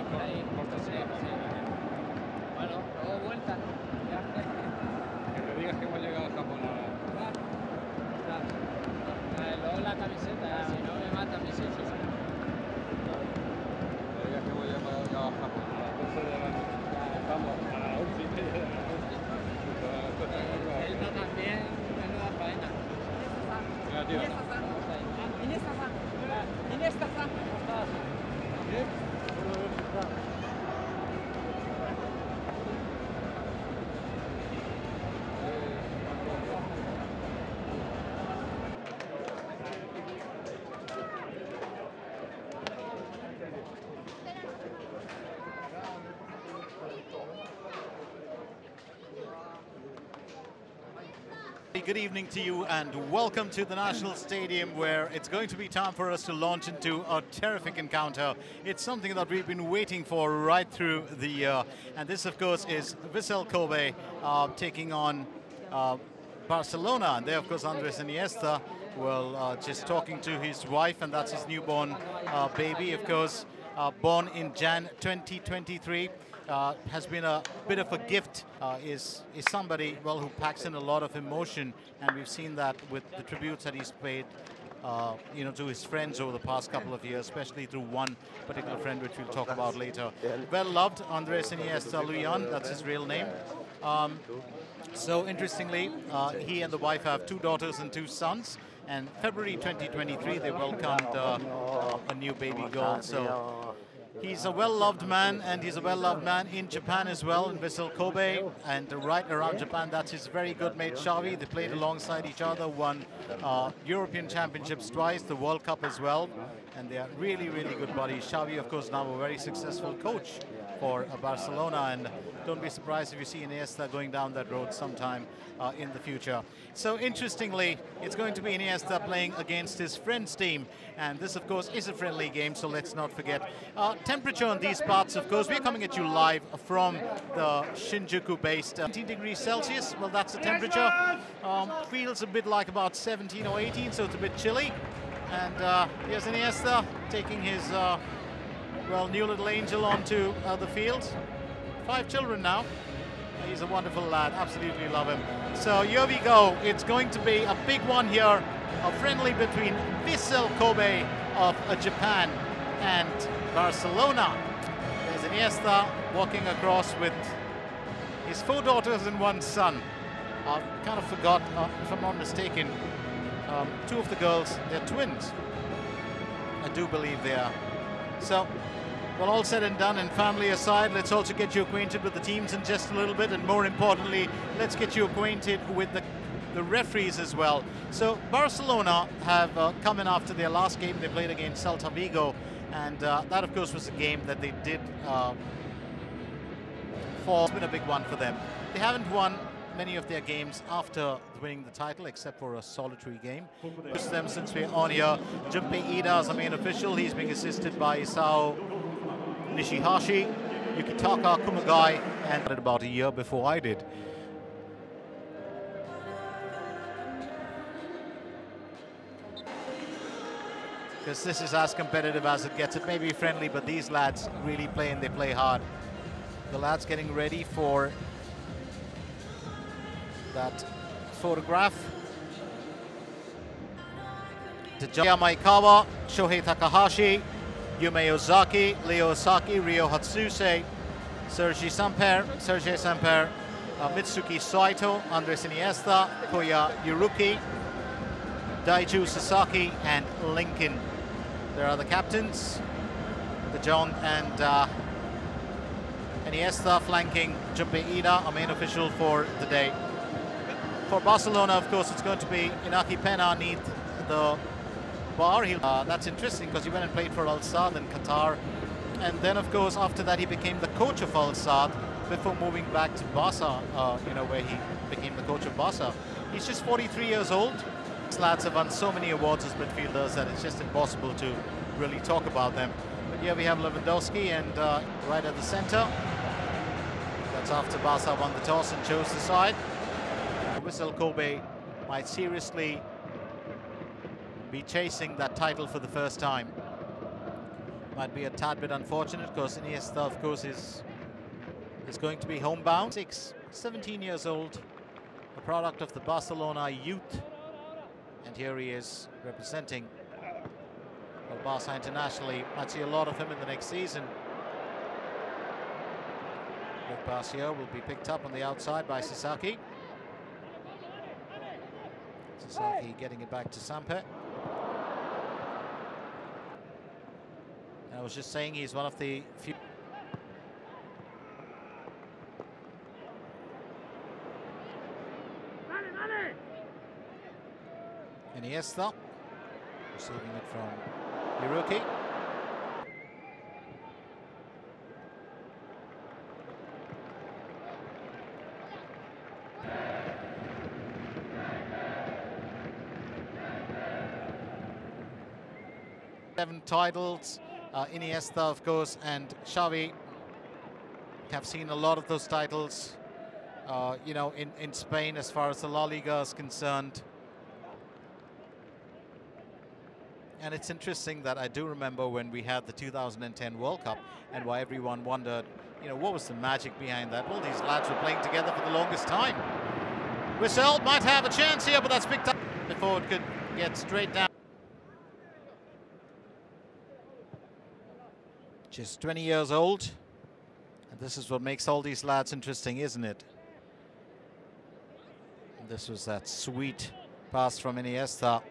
Ahí, sí, sí. Bueno, luego vuelta, ¿no? Ya. Que me digas que hemos llegado a Japón ahora. Luego la camiseta, si no me matan mis hijos. Que digas que hemos llegado a Japón a las 12 de la noche. Vamos, a las 11:30 de la noche. Él también, menuda faena. Mira, tío. Iniesta-san. ¿Cómo estás? Bien. Good evening to you and welcome to the National Stadium, where it's going to be time for us to launch into a terrific encounter. It's something that we've been waiting for right through the year, and this of course is Vissel Kobe taking on Barcelona, and there of course Andrés Iniesta, well, just talking to his wife, and that's his newborn baby, of course, born in Jan 2023. Has been a bit of a gift, is somebody, well, who packs in a lot of emotion, and we've seen that with the tributes that he's paid to his friends over the past couple of years, especially through one particular friend, which we'll talk about later. Well loved, Andrés Iniesta Luyan, that's his real name. So interestingly, he and the wife have 2 daughters and 2 sons, and February 2023 they welcomed a new baby girl. So he's a well-loved man, and he's a well-loved man in Japan as well, in Vissel Kobe, and right around Japan, that's his very good mate Xavi. They played alongside each other, won European Championships twice, the World Cup as well, and they are really, really good buddies. Xavi, of course, now a very successful coach for Barcelona, and don't be surprised if you see Iniesta going down that road sometime in the future. So interestingly, it's going to be Iniesta playing against his friend's team, and this of course is a friendly game, so let's not forget. Temperature on these parts, of course, we're coming at you live from the Shinjuku-based 19 degrees Celsius. Well, that's the temperature. Feels a bit like about 17 or 18, so it's a bit chilly. And here's Iniesta taking his new little angel onto the field. 5 children now. He's a wonderful lad, absolutely love him. So here we go. It's going to be a big one here, a friendly between Vissel Kobe of Japan and Barcelona. There's Iniesta walking across with his 4 daughters and 1 son. I kind of forgot, if I'm not mistaken, 2 of the girls, they're twins. I do believe they are. So, well, all said and done, and family aside, let's also get you acquainted with the teams in just a little bit, and more importantly, let's get you acquainted with the referees as well. So Barcelona have come in after their last game they played against Celta Vigo, and that of course was a game that they did it's been a big one for them. They haven't won many of their games after winning the title, except for a solitary game. Just them since we're on here. Junpei Ida is the main official. He's being assisted by Isao Nishihashi, Yukitaka Kumagai, and about a year before I did. Because this is as competitive as it gets. It may be friendly, but these lads really play, and they play hard. The lads getting ready for that photograph. Tajaya Maekawa, Shohei Takahashi, Yume Ozaki, Leo Osaki, Ryo Hatsuse, Sergei Samper, Mitsuki Saito, Andrés Iniesta, Koya Yuruki, Daiju Sasaki, and Lincoln. There are the captains, De Jong and Iniesta flanking Junpei Ida, a main official for the day. For Barcelona, of course, it's going to be Inaki Pena neath the bar. That's interesting because he went and played for Al Sadd in Qatar, and then of course after that he became the coach of Al Sadd before moving back to Barca, where he became the coach of Barca. He's just 43 years old. These lads have won so many awards as midfielders that it's just impossible to really talk about them. But here we have Lewandowski, and right at the center, that's after Barca won the toss and chose the side. Vissel Kobe might seriously be chasing that title for the first time. Might be a tad bit unfortunate because Iniesta, of course, is going to be homebound. 17 years old, a product of the Barcelona youth, and here he is representing Barça internationally. Might see a lot of him in the next season. Barcia will be picked up on the outside by Sasaki. Sasaki getting it back to Sampe. I was just saying he's one of the few. Iniesta receiving it from Hiroki. Seven titles. Iniesta, of course, and Xavi have seen a lot of those titles, you know, in Spain as far as the Laliga is concerned. And it's interesting that I do remember when we had the 2010 World Cup and why everyone wondered, you know, what was the magic behind that? Well, these lads were playing together for the longest time. Wissel might have a chance here, but that's picked up before it could get straight down. Just 20 years old, and this is what makes all these lads interesting, isn't it? And this was that sweet pass from Iniesta.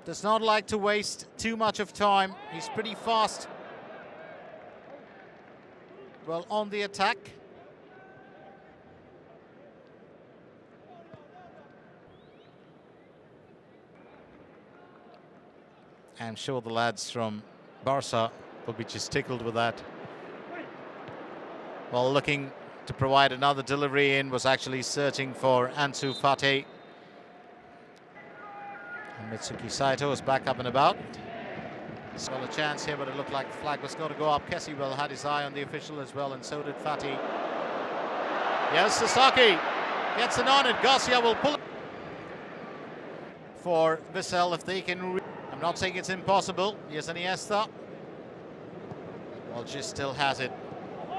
Does not like to waste too much of time. He's pretty fast. Well, on the attack. I'm sure the lads from Barça will be just tickled with that. Well, looking to provide another delivery in, was actually searching for Ansu Fati. And Mitsuki Saito is back up and about. Well, a chance here, but it looked like the flag was going to go up. Kessiwell had his eye on the official as well, and so did Fati. Yes, Sasaki gets it on it. Garcia will pull it for Wissel if they can. I'm not saying it's impossible. Here's Iniesta. Well, just still has it.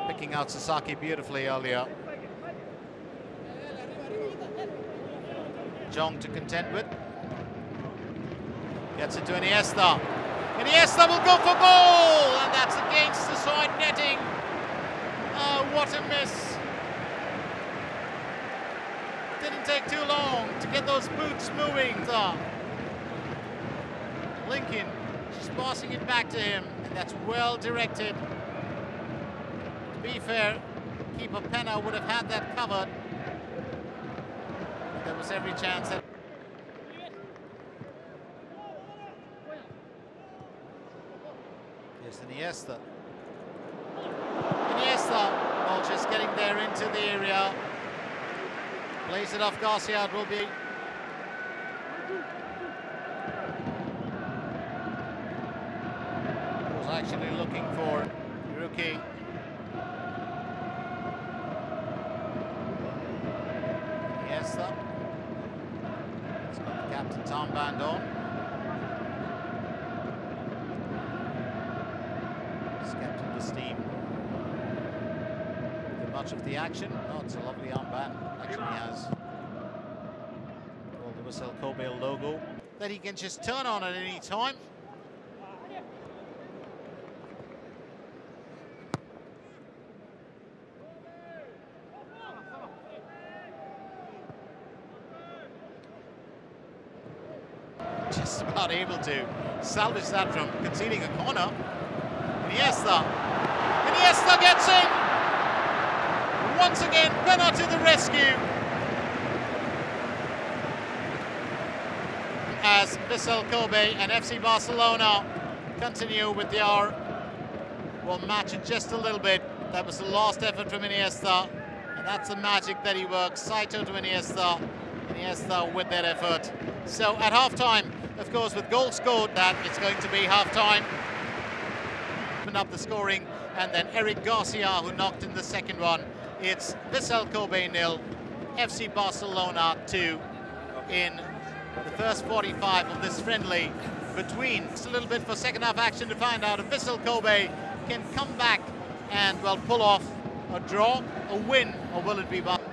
Picking out Sasaki beautifully earlier. Jong to contend with. Gets it to Iniesta. Iniesta will go for goal! And that's against the side netting. Oh, what a miss. Didn't take too long to get those boots moving. Lincoln just passing it back to him, and that's well directed. To be fair, keeper Penna would have had that covered. But there was every chance that. Here's Iniesta. Iniesta, well, just getting there into the area. Plays it off Garcia, it will be. Actually looking for Hiroki. Iniesta. It's got the captain Tom Band on. He's kept in the steam. Did much of the action. Oh, it's a lovely armband. Actually has all the Vissel Kobe logo that he can just turn on at any time. Just about able to salvage that from conceding a corner. Iniesta. Iniesta gets in. Once again, Penna to the rescue. As Vissel Kobe and FC Barcelona continue with their match in just a little bit. That was the last effort from Iniesta. And that's the magic that he works. Saito to Iniesta. Iniesta with that effort. So at halftime, of course, with goals scored, that it's going to be half-time. Open up the scoring, and then Eric Garcia, who knocked in the second one. It's Vissel Kobe 0, FC Barcelona 2 in the first 45 of this friendly between. Just a little bit for second half action to find out if Vissel Kobe can come back and, well, pull off a draw, a win, or will it be Barcelona?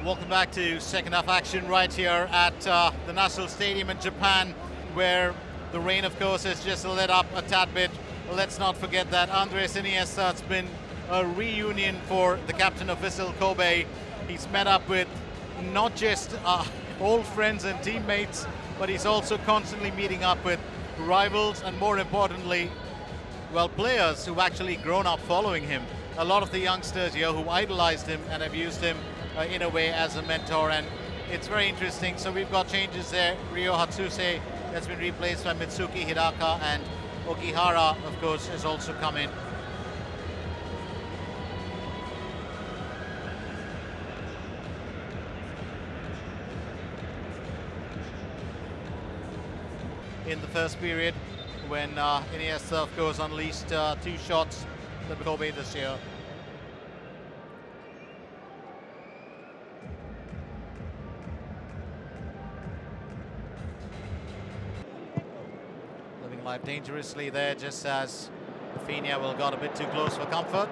Welcome back to second half action right here at the National Stadium in Japan, where the rain, of course, has just let up a tad bit. Let's not forget that Andrés Iniesta, it's been a reunion for the captain of Vissel Kobe. He's met up with not just old friends and teammates, but he's also constantly meeting up with rivals and, more importantly, well, players who've actually grown up following him. A lot of the youngsters here who idolized him and have used him in a way as a mentor, and it's very interesting. So we've got changes there. Ryo Hatsuse has been replaced by Mitsuki Hidaka, and Okihara, of course, has also come in. In the first period, when Iniesta, of course, unleashed 2 shots that Kobe this year. Living life dangerously there, just as Rafinha will got a bit too close for comfort.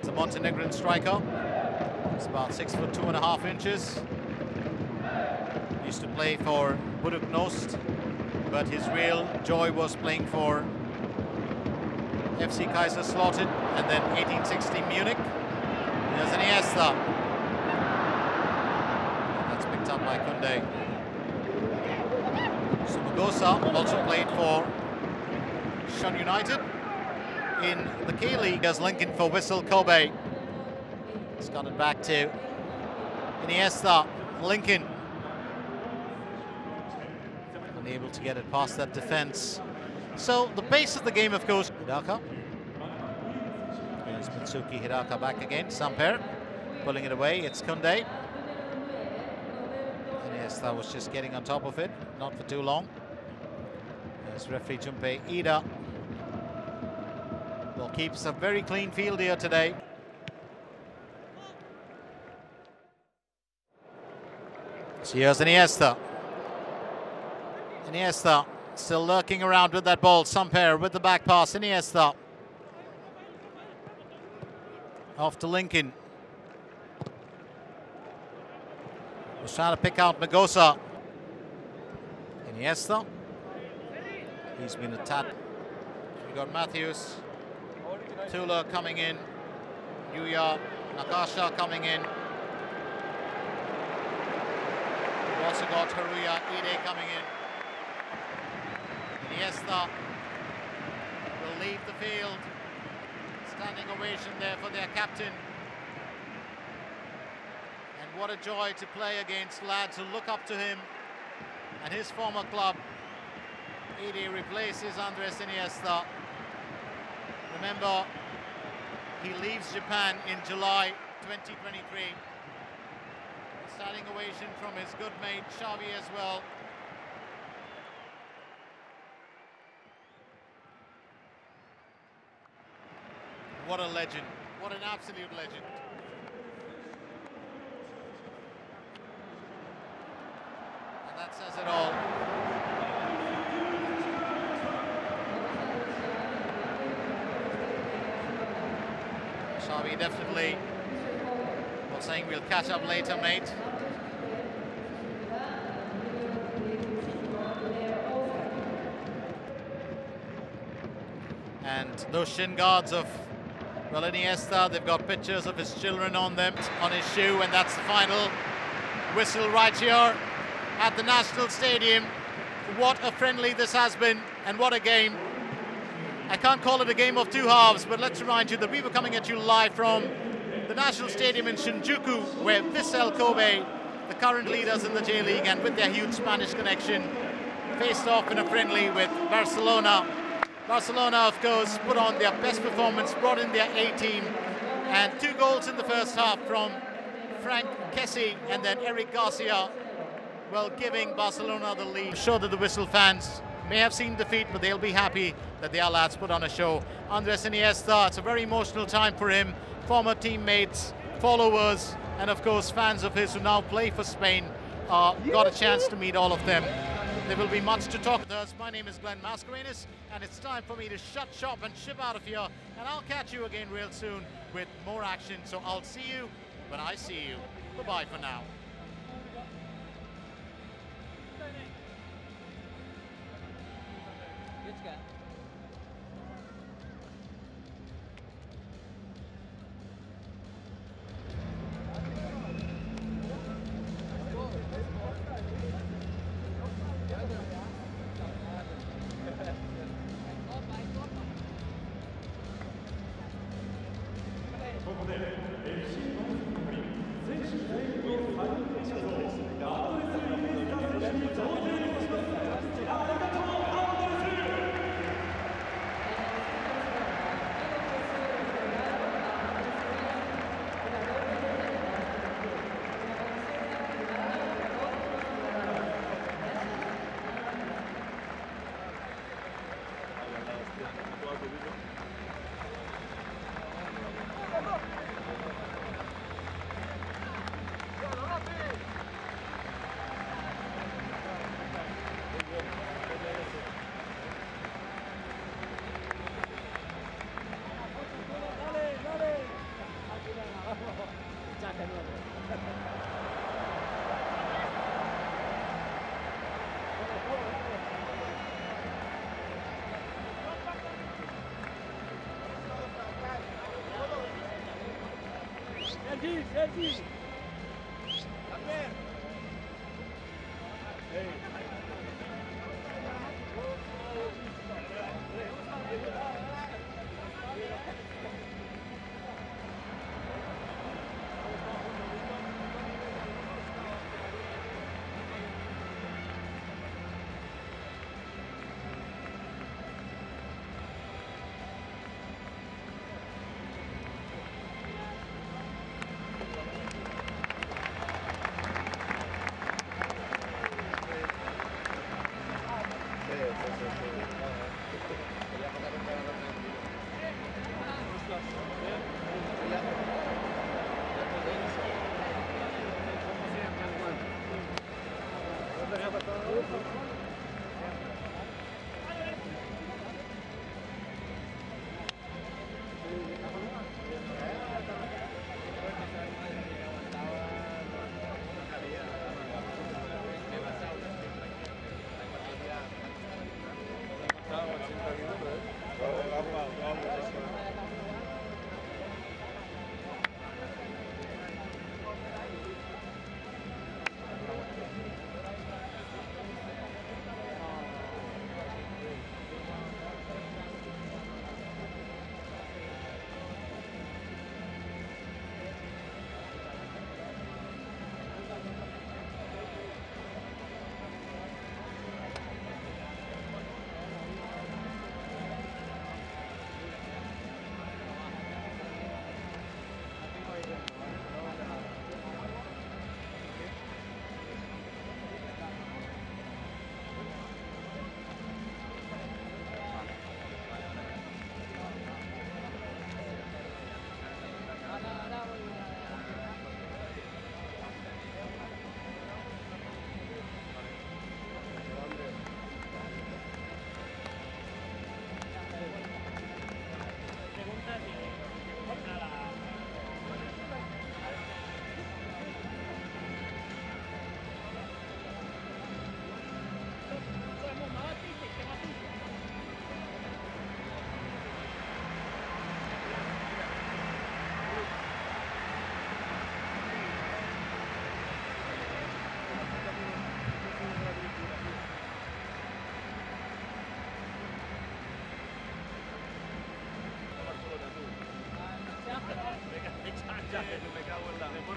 The Montenegrin striker. He's about 6'2.5" Used to play for Budućnost, but his real joy was playing for FC Kaiserslautern and then 1860 Munich. Here's Iniesta. That's picked up by Kunde. Sumagosa also played for Shun United in the K-League as Lincoln for Vissel Kobe. He's got it back to Iniesta. Lincoln unable to get it past that defense. So the pace of the game, of course. Hidaka. There's Mitsuki Hidaka back again. Samper pulling it away. It's Kunde. Iniesta was just getting on top of it, not for too long. There's referee Junpei Ida. Well, keeps a very clean field here today. So here's Iniesta. Iniesta still lurking around with that ball. Samper with the back pass. Iniesta. Off to Lincoln. Was trying to pick out Magosa. Iniesta. He's been a tad. We got Matthews. Tula coming in. Yuya Nakasha coming in. We've also got Haruya Ide coming in. Iniesta will leave the field. Standing ovation there for their captain. And what a joy to play against lads who look up to him and his former club. Ede replaces Andrés Iniesta. Remember, he leaves Japan in July 2023. A standing ovation from his good mate Xavi as well. What a legend, what an absolute legend. And that says it all. Xavi definitely was saying we'll catch up later, mate. And those shin guards of Iniesta, they've got pictures of his children on them, on his shoe, and that's the final whistle right here at the National Stadium. What a friendly this has been, and what a game. I can't call it a game of two halves, but let's remind you that we were coming at you live from the National Stadium in Shinjuku, where Vissel Kobe, the current leaders in the J-League and with their huge Spanish connection, faced off in a friendly with Barcelona. Barcelona, of course, put on their best performance, brought in their A-team, and 2 goals in the first half from Frank Kessie and then Eric Garcia, well, giving Barcelona the lead. I'm sure that the Whistle fans may have seen defeat, but they'll be happy that their lads put on a show. Andrés Iniesta, it's a very emotional time for him. Former teammates, followers, and of course fans of his who now play for Spain got a chance to meet all of them. There will be much to talk with us. My name is Glenn Mascarenas, and it's time for me to shut shop and ship out of here. And I'll catch you again real soon with more action. So I'll see you when I see you. Bye-bye for now.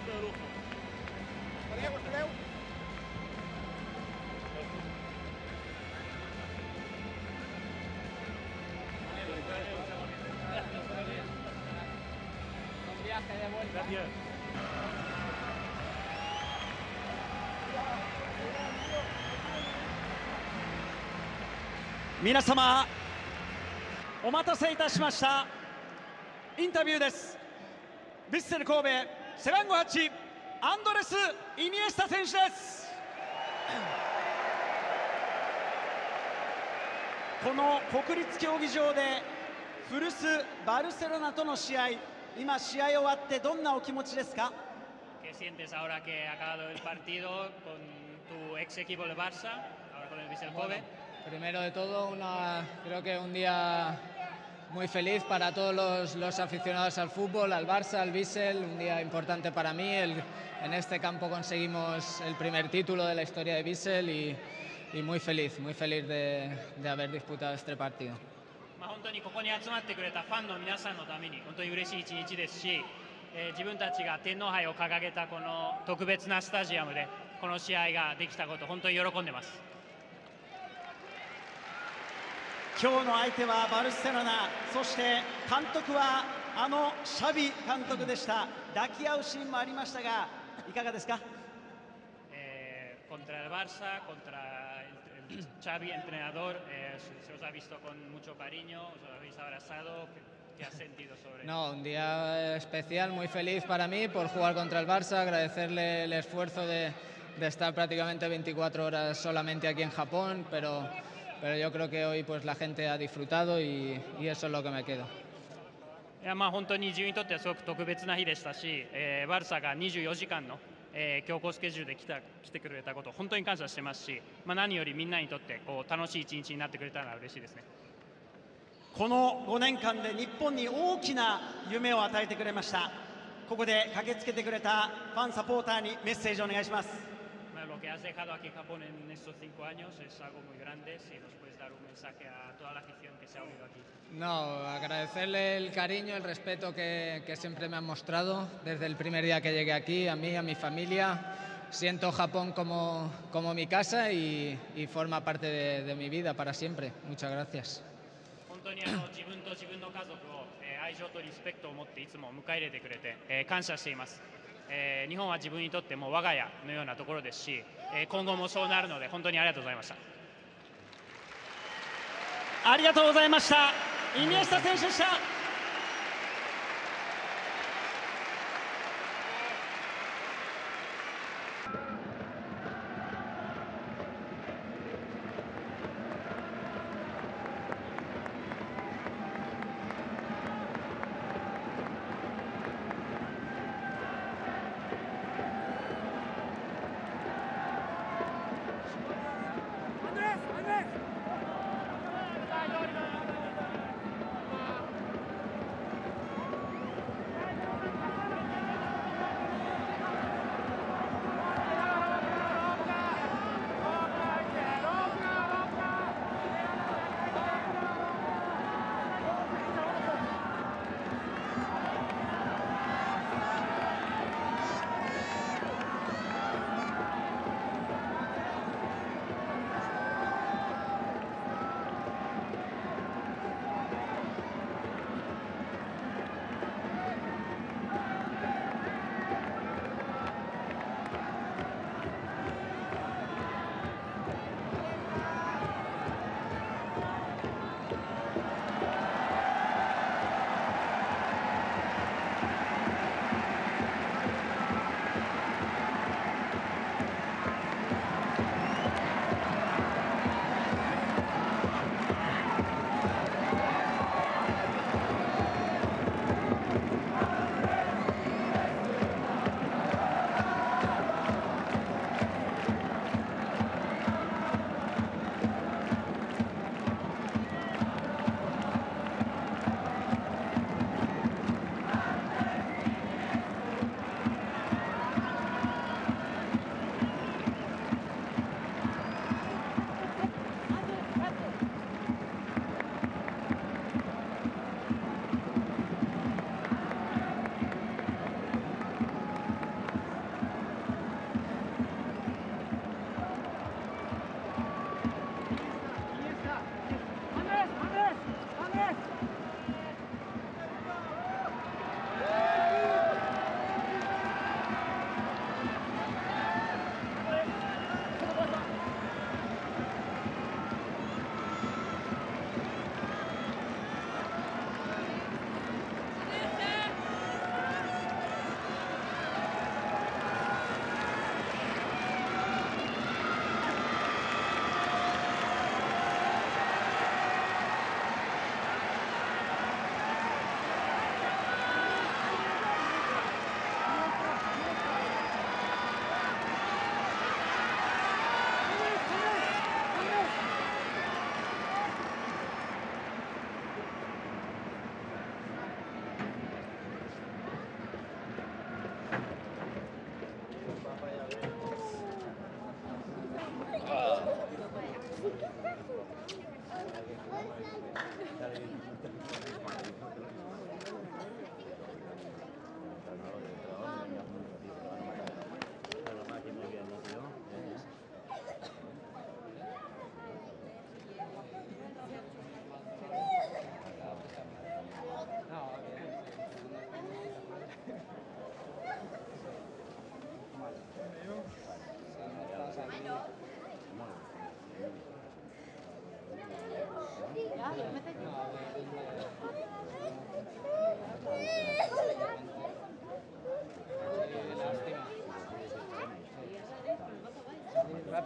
de lujo. Un viaje de vuelta. Gracias. 皆様お待たせいたしました。インタビューです。ヴィッセル神戸背番号8アンドレス・イニエスタ選手です。この国立競技場で古巣バルセロナとの試合、今試合終わってどんなお気持ちですか？ ¿Qué sientes ahora que ha acabado el partido con tu ex equipo de Barça, ahora con el Vissel Kobe? Primero de todo, creo que un día muy feliz para todos los aficionados al fútbol, al Barça, al Vissel, un día importante para mí. En este campo conseguimos el primer título de la historia de Vissel y muy feliz de haber disputado este partido. 本当にここに集まってくれたファンの皆さんのために本当に嬉しい一日ですし、自分たちが天皇杯を掲げたこの特別なスタジアムでこの試合ができたこと本当に喜んでます。今日の相手はバルセロナ、そして監督はあのシャビ監督でした。抱き合うシーンもありましたが、いかがですか？Contra el Barça, contra el Xavi, entrenador, se os ha visto con mucho cariño, os habéis abrazado. ¿Qué has sentido sobre eso? No, un día especial, muy feliz para mí por jugar contra el Barça, agradecerle el esfuerzo de estar prácticamente 24 horas solamente aquí en Japón, pero yo creo que hoy pues la gente ha disfrutado y eso es lo que me quedo. いや本当に自分にとってはすごく特別な日でしたし、バルサが24時間の強行スケジュールで来てくれたこと本当に感謝してますし、何よりみんなにとって楽しい一日になってくれたのは嬉しいですね。この5年間で日本に大きな夢を与えてくれました。ここで駆けつけてくれたファンサポーターにメッセージをお願いします。Lo que has dejado aquí en Japón en estos 5 años es algo muy grande. Si nos puedes dar un mensaje a toda la afición que se ha unido aquí. No, agradecerle el cariño, el respeto que siempre me han mostrado desde el primer día que llegué aquí, a mí, a mi familia. Siento Japón como mi casa y forma parte de mi vida para siempre. Muchas gracias. 本当に自分と自分の家族を愛情とリスペクトを持っていつも迎え入れてくれて感謝しています。日本は自分にとっても我が家のようなところですし、今後もそうなるので本当にありがとうございました。ありがとうございました。イニエスタ選手でした。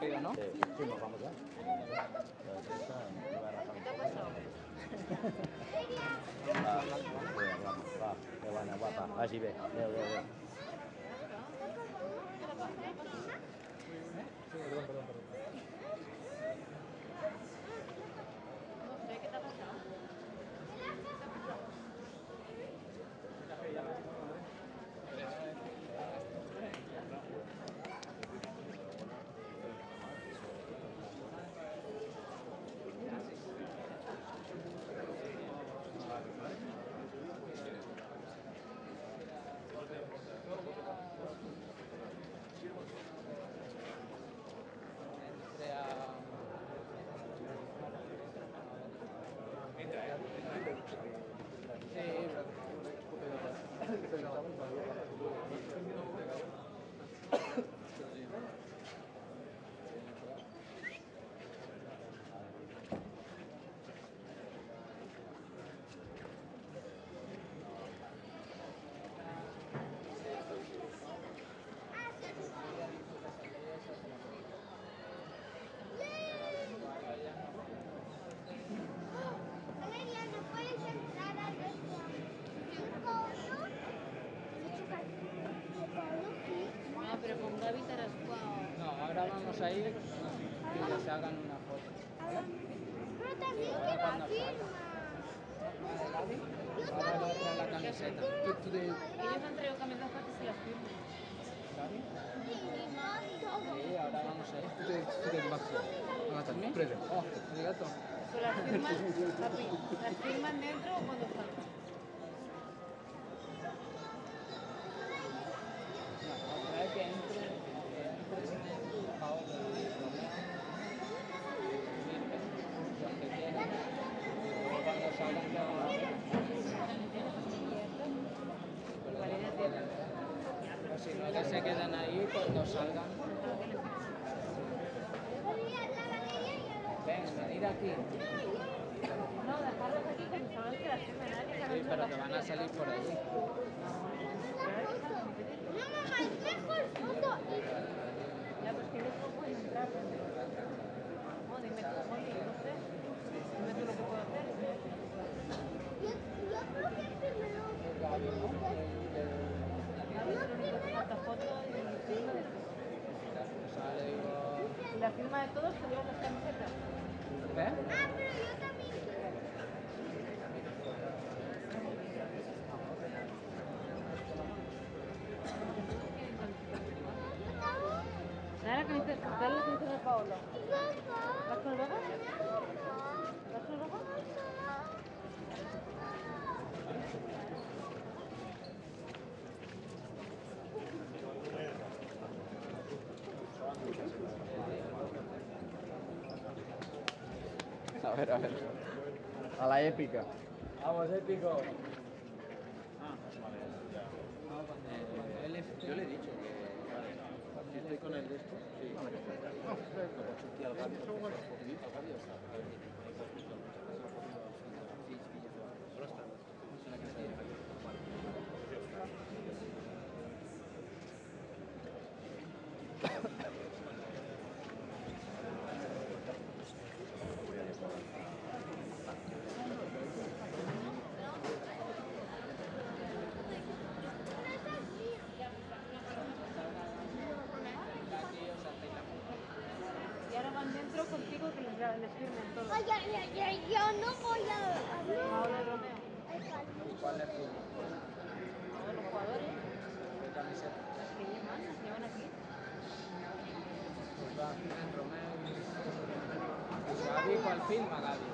rápido, ¿no? Sí, nos vamos ya. ¿Qué te ha pasado? Va, guapa. Així bé. Adéu. Perdón. No sé, ¿qué te ha pasado? Ah, pero con Gaby te has jugado. No, ahora vamos a ir y que se hagan una foto. Pero también quiero firma. Ahora le trae la camiseta. Ellos han traído camisetas para que se las firmen. Sí, ahora vamos a ir. Oh, arigato. Pero las firman, papi, ¿las firman dentro o cuando están? Otra vez que entre Paolo y Romeo. Los que quieran. Luego cuando salgan ya van a ver. O si no, que se quedan ahí cuando salgan. Ven, venid aquí. No, dejarlos aquí como saben que las firmen nadie. Sí, pero que van a salir por allí. No, mamá, es mejor foto. Ya, pues que ellos no pueden entrar. No, dime tú, Molly, no sé. Dime tú lo que puedo hacer. Yo creo que primero. Falta foto y firma de todos. O sea, le digo... Y la firma de todos que luego las camisetas. ¿Qué? Ah, pero yo también quiero. Dale la camiseta de Paolo. ¿Vas con el rojo? ¿Vas con el rojo? A ver. A la épica. Vamos, épico. No, cuando él yo le he dicho que estoy con el de esto. Sí. Al Gavi está. Y ahora van dentro contigo que les firmen todo. Ay, yo no voy a Paolo y Romeo. ¿Cuál es tu? Todos los jugadores. ¿Qué camiseta? Las que llevan aquí. Pues va, en Romeo y... Gaby, ¿cuál firma, Gaby?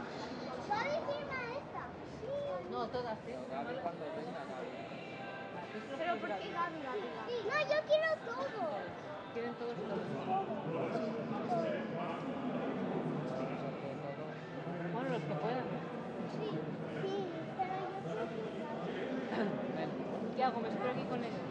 Gaby firma esta. Sí. No, todas, ¿eh? Gaby cuando venga, Gaby. Pero ¿por qué Gaby? No, yo quiero todo. Quieren todos los. Bueno, los que puedan. Sí, pero yo quiero firma. Ven. ¿Qué hago? Me espero aquí con ellos.